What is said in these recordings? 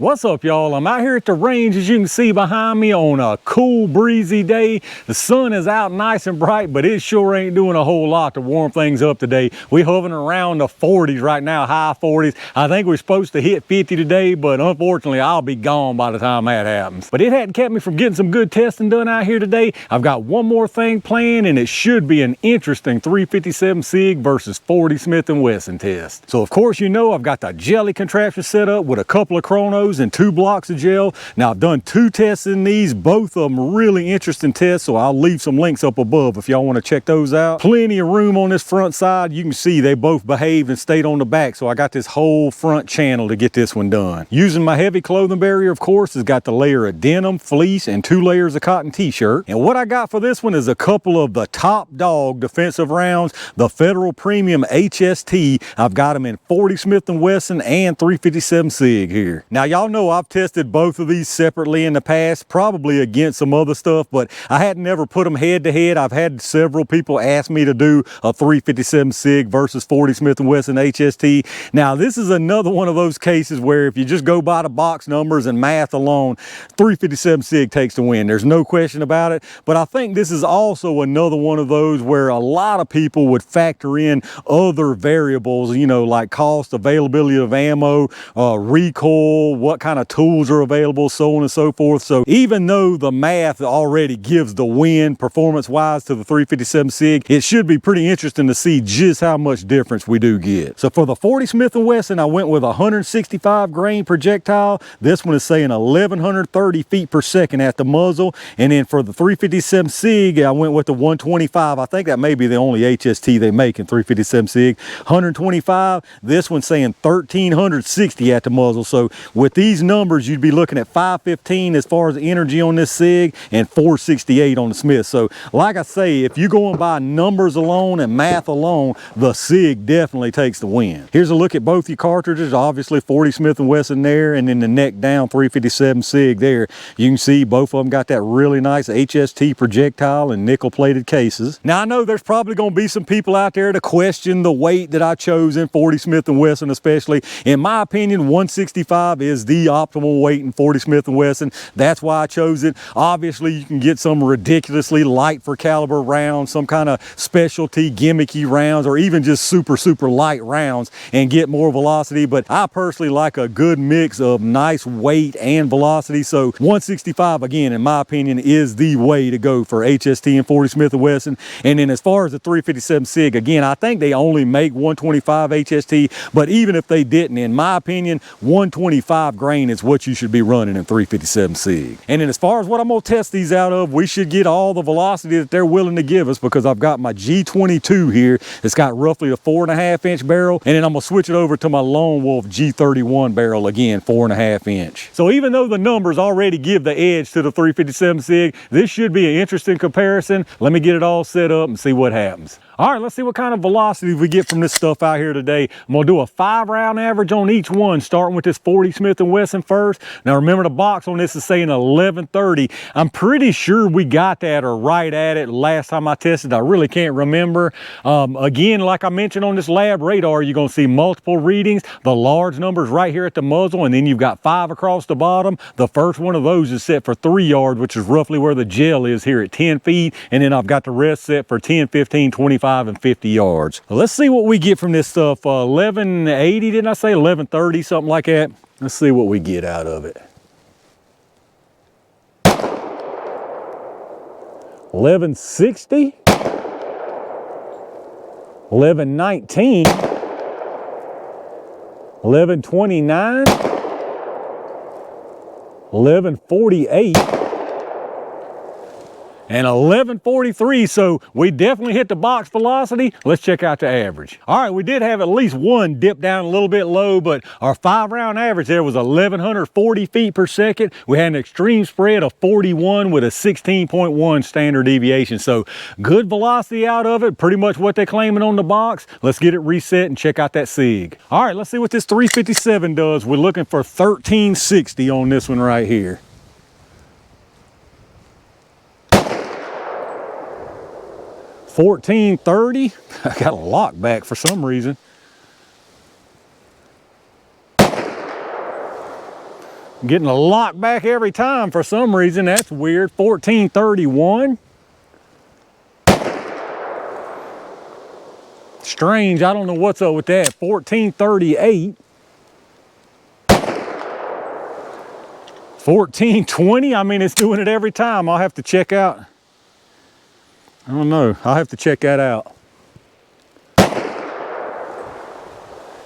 What's up, y'all? I'm out here at the range, as you can see behind me, on a cool, breezy day. The sun is out nice and bright, but it sure ain't doing a whole lot to warm things up today. We hovering around the 40s right now, high 40s. I think we're supposed to hit 50 today, but unfortunately, I'll be gone by the time that happens. But it hadn't kept me from getting some good testing done out here today. I've got one more thing planned, and it should be an interesting 357 SIG versus 40 Smith & Wesson test. So, of course, you know I've got the jelly contraption set up with a couple of chronos and 2 blocks of gel. Now, I've done 2 tests in these, both of them really interesting tests, so I'll leave some links up above if y'all want to check those out. Plenty of room on this front side. You can see they both behaved and stayed on the back, so I got this whole front channel to get this one done. Using my heavy clothing barrier, of course, has got the layer of denim, fleece, and 2 layers of cotton t-shirt. And what I got for this one is a couple of the top dog defensive rounds, the Federal Premium HST. I've got them in 40 Smith & Wesson and 357 SIG here. Now, y'all know I've tested both of these separately in the past, probably against some other stuff, but I hadn't ever put them head to head. I've had several people ask me to do a 357 SIG versus 40 Smith & Wesson HST. Now, this is another one of those cases where if you just go by the box numbers and math alone, 357 SIG takes the win. There's no question about it, but I think this is also another one of those where a lot of people would factor in other variables, you know, like cost, availability of ammo, recoil, what kind of tools are available, so on and so forth. So even though the math already gives the win performance-wise to the 357 SIG, it should be pretty interesting to see just how much difference we do get. So for the 40 Smith & Wesson, I went with a 165 grain projectile. This one is saying 1,130 feet per second at the muzzle. And then for the 357 SIG, I went with the 125. I think that may be the only HST they make in 357 SIG. 125. This one's saying 1,360 at the muzzle. So with these numbers, you'd be looking at 515 as far as the energy on this SIG and 468 on the Smith. So like I say, if you're going by numbers alone and math alone, the SIG definitely takes the win. Here's a look at both your cartridges. Obviously 40 Smith & Wesson there, and then the neck down 357 SIG there. You can see both of them got that really nice HST projectile and nickel plated cases. Now, I know there's probably going to be some people out there to question the weight that I chose in 40 Smith & Wesson, especially. In my opinion, 165 is the optimal weight in 40 Smith & Wesson. That's why I chose it. Obviously, you can get some ridiculously light for caliber rounds, some kind of specialty gimmicky rounds, or even just super light rounds and get more velocity. But I personally like a good mix of nice weight and velocity. So 165, again, in my opinion, is the way to go for HST and 40 Smith & Wesson. And then as far as the 357 SIG, again, I think they only make 125 HST, but even if they didn't, in my opinion, 125 grain is what you should be running in 357 SIG. And then as far as what I'm gonna test these out of, we should get all the velocity that they're willing to give us, because I've got my G22 here. It's got roughly a 4.5 inch barrel, and then I'm gonna switch it over to my Lone Wolf G31 barrel, again, 4.5 inch. So even though the numbers already give the edge to the 357 SIG, this should be an interesting comparison. Let me get it all set up and see what happens. All right, let's see what kind of velocity we get from this stuff out here today. I'm gonna do a 5-round average on each one, starting with this 40 Smith & Wesson first. Now remember, the box on this is saying 1130. I'm pretty sure we got that or right at it last time I tested. I really can't remember. Again, like I mentioned on this lab radar, you're gonna see multiple readings. The large numbers right here at the muzzle, and then you've got 5 across the bottom. The first one of those is set for 3 yards, which is roughly where the gel is here at 10 feet. And then I've got the rest set for 10, 15, 25, and 50 yards. So let's see what we get from this stuff. 1180, didn't I say? 1130, something like that. Let's see what we get out of it. 1160, 1119, 1129, 1148, and 1143. So we definitely hit the box velocity. Let's check out the average. All right, we did have at least one dip down a little bit low, but our 5-round average there was 1140 feet per second. We had an extreme spread of 41 with a 16.1 standard deviation. So good velocity out of it, pretty much what they're claiming on the box. Let's get it reset and check out that SIG. All right, let's see what this 357 does. We're looking for 1360 on this one right here. 1430. I got a lock back for some reason. Getting a lock back every time for some reason. That's weird. 1431. Strange. I don't know what's up with that. 1438. 1420. I mean, it's doing it every time. I'll have to check out. I don't know. I'll have to check that out.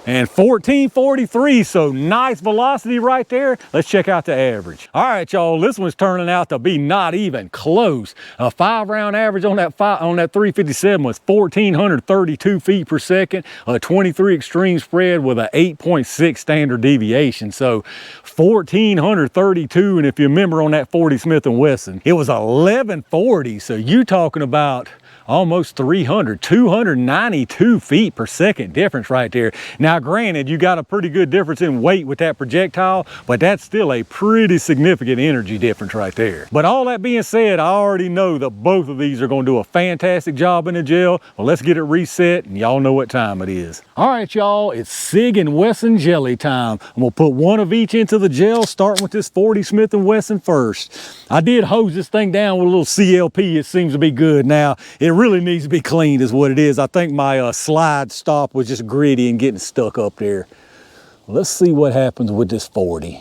And 1443, so nice velocity right there. Let's check out the average. All right, y'all, this one's turning out to be not even close. A 5-round average on that 357 was 1,432 feet per second, a 23 extreme spread with a 8.6 standard deviation. So 1,432, and if you remember on that 40 Smith & Wesson, it was 1140, so you talking about almost 300, 292 feet per second difference right there. Now, granted, you got a pretty good difference in weight with that projectile, but that's still a pretty significant energy difference right there. But all that being said, I already know that both of these are going to do a fantastic job in the gel. Well, let's get it reset, and y'all know what time it is. All right, y'all, it's Sig & Wesson jelly time. I'm gonna put one of each into the gel, starting with this 40 Smith & Wesson first. I did hose this thing down with a little CLP. It seems to be good. Now, it really needs to be cleaned is what it is. I think my slide stop was just gritty and getting stuck up there. Let's see what happens with this 40.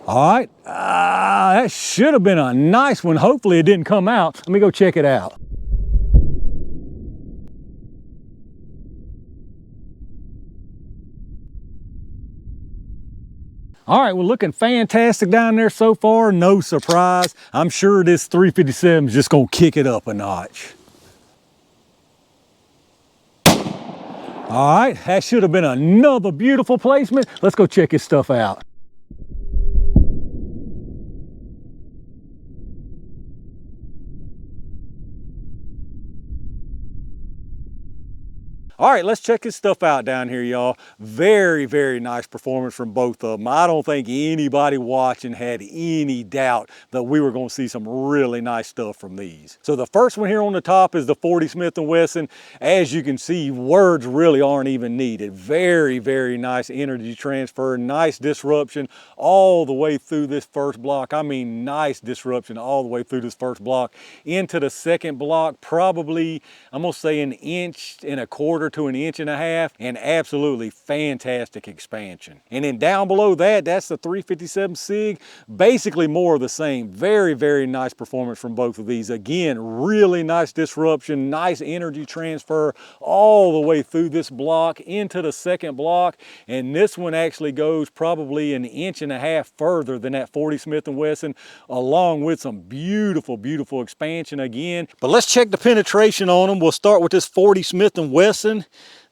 All right, that should have been a nice one. Hopefully it didn't come out. Let me go check it out. All right, well, looking fantastic down there so far. No surprise. I'm sure this 357 is just gonna kick it up a notch. All right, that should have been another beautiful placement. Let's go check his stuff out. All right, let's check his stuff out down here, y'all. Very, very nice performance from both of them. I don't think anybody watching had any doubt that we were gonna see some really nice stuff from these. So the first one here on the top is the 40 Smith & Wesson. As you can see, words really aren't even needed. Very, very nice energy transfer, nice disruption all the way through this first block. I mean, nice disruption all the way through this first block. Into the second block, probably, I'm gonna say 1.25 inches to 1.5 inches, and absolutely fantastic expansion. And then down below that, that's the 357 SIG, basically more of the same. Very, very nice performance from both of these. Again, really nice disruption, nice energy transfer all the way through this block into the second block. And this one actually goes probably 1.5 inches further than that 40 Smith & Wesson, along with some beautiful, beautiful expansion again. But let's check the penetration on them. We'll start with this 40 Smith & Wesson.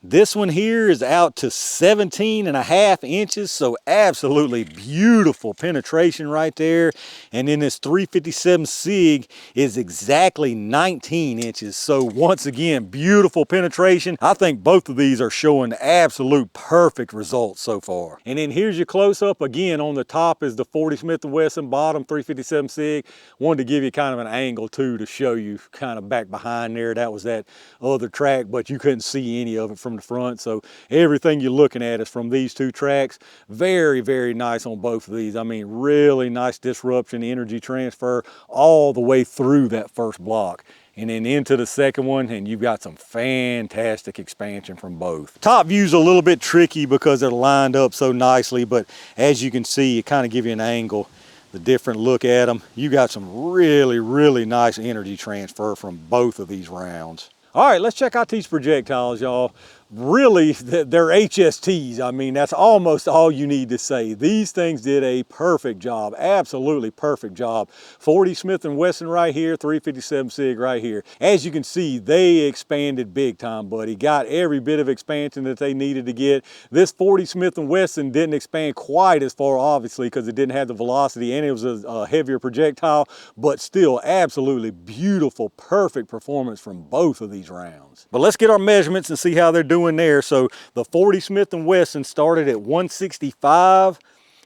This one here is out to 17.5 inches, so absolutely beautiful penetration right there. And then this 357 SIG is exactly 19 inches. So once again, beautiful penetration. I think both of these are showing absolute perfect results so far. And then here's your close-up. Again, on the top is the 40 Smith & Wesson, bottom 357 SIG. Wanted to give you kind of an angle too to show you kind of back behind there. That was that other track, but you couldn't see any of it from the front, so everything you're looking at is from these two tracks. Very, very nice on both of these. I mean, really nice disruption, energy transfer all the way through that first block. And then into the second one, and you've got some fantastic expansion from both. Top view's a little bit tricky because they're lined up so nicely, but as you can see, it kind of give you an angle, the different look at them. You got some really, really nice energy transfer from both of these rounds. All right, let's check out these projectiles, y'all. Really, they're HSTs. I mean, that's almost all you need to say. These things did a perfect job, absolutely perfect job. 40 Smith & Wesson right here, 357 SIG right here. As you can see, they expanded big time, buddy. Got every bit of expansion that they needed to get. This 40 Smith & Wesson didn't expand quite as far, obviously, because it didn't have the velocity and it was a heavier projectile, but still absolutely beautiful, perfect performance from both of these rounds. But let's get our measurements and see how they're doing there. So the 40 Smith & Wesson started at 165,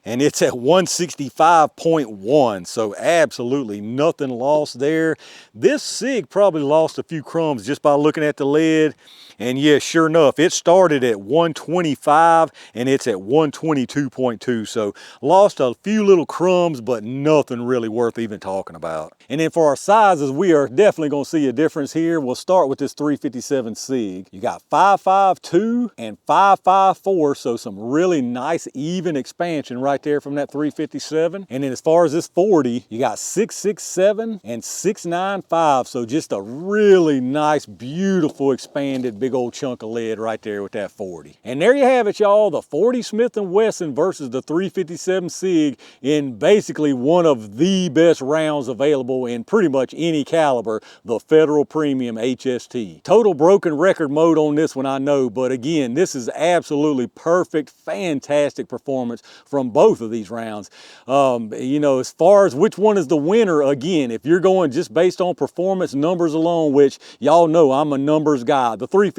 and it's at 165.1, so absolutely nothing lost there. This SIG probably lost a few crumbs just by looking at the lead. And yeah, sure enough, it started at 125 and it's at 122.2. So lost a few little crumbs, but nothing really worth even talking about. And then for our sizes, we are definitely gonna see a difference here. We'll start with this 357 SIG. You got 5.52 and 5.54, so some really nice even expansion right there from that 357. And then as far as this 40, you got 6.67 and 6.95, so just a really nice, beautiful expanded big old chunk of lead right there with that 40. And there you have it, y'all, the 40 Smith & Wesson versus the 357 SIG in basically one of the best rounds available in pretty much any caliber, the Federal Premium HST. Total broken record mode on this one, I know, but again, this is absolutely perfect, fantastic performance from both of these rounds. You know, as far as which one is the winner, again, if you're going just based on performance numbers alone, which y'all know I'm a numbers guy, the 357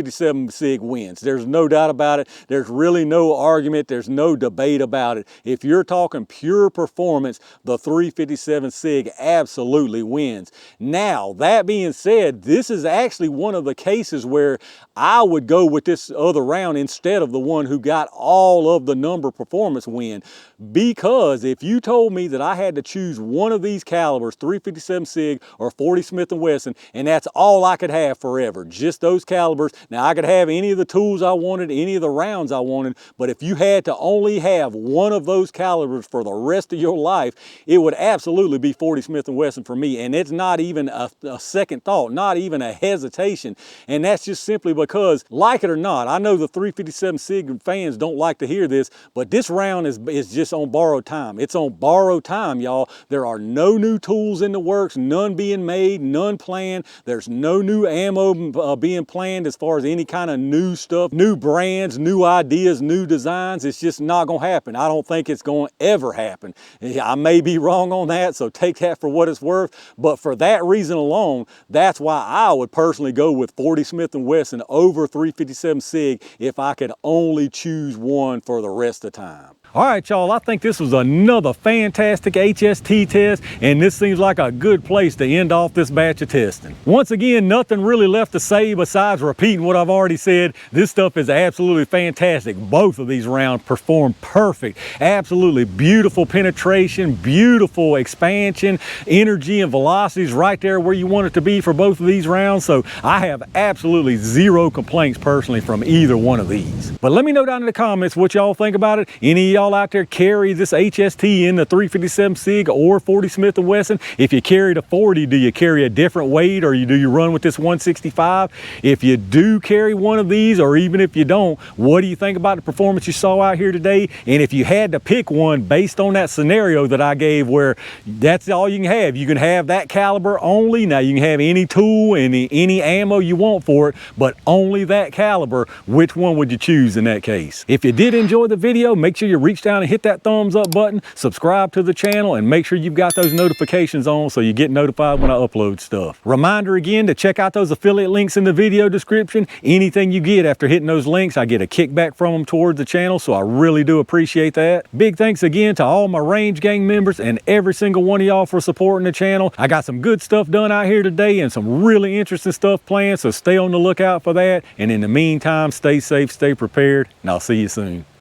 SIG wins. There's no doubt about it. There's really no argument. There's no debate about it. If you're talking pure performance, the 357 SIG absolutely wins. Now, that being said, this is actually one of the cases where I would go with this other round instead of the one who got all of the number performance win, because if you told me that I had to choose one of these calibers, 357 SIG or 40 Smith & Wesson, and that's all I could have forever, just those calibers. Now, I could have any of the tools I wanted, any of the rounds I wanted, but if you had to only have one of those calibers for the rest of your life, it would absolutely be 40 Smith & Wesson for me. And it's not even a second thought, not even a hesitation. And that's just simply because, like it or not, I know the 357 SIG fans don't like to hear this, but this round is just on borrowed time. It's on borrowed time, y'all. There are no new tools in the works, none being made, none planned. There's no new ammo being planned as far as any kind of new stuff, new brands, new ideas, new designs. It's just not gonna happen. I don't think it's gonna ever happen. I may be wrong on that, so take that for what it's worth. But for that reason alone, that's why I would personally go with 40 Smith & Wesson over 357 SIG if I could only choose one for the rest of the time. All right, y'all, I think this was another fantastic HST test, and this seems like a good place to end off this batch of testing. Once again, nothing really left to say besides repeating what I've already said. This stuff is absolutely fantastic. Both of these rounds performed perfect. Absolutely beautiful penetration, beautiful expansion, energy and velocities right there where you want it to be for both of these rounds. So I have absolutely zero complaints personally from either one of these. But let me know down in the comments what y'all think about it. Any of y'all out there carry this HST in the 357 SIG or 40 Smith & Wesson? If you carry the 40, do you carry a different weight, or do you run with this 165? If you do carry one of these, or even if you don't, what do you think about the performance you saw out here today? And if you had to pick one based on that scenario that I gave, where that's all you can have that caliber only. Now you can have any tool, any ammo you want for it, but only that caliber. Which one would you choose in that case? If you did enjoy the video, make sure you reach down and hit that thumbs up button, subscribe to the channel, and make sure you've got those notifications on so you get notified when I upload stuff. Reminder again to check out those affiliate links in the video description. Anything you get after hitting those links, I get a kickback from them towards the channel, so I really do appreciate that. Big thanks again to all my Range Gang members and every single one of y'all for supporting the channel. I got some good stuff done out here today and some really interesting stuff planned, so stay on the lookout for that. And in the meantime, stay safe, stay prepared, and I'll see you soon.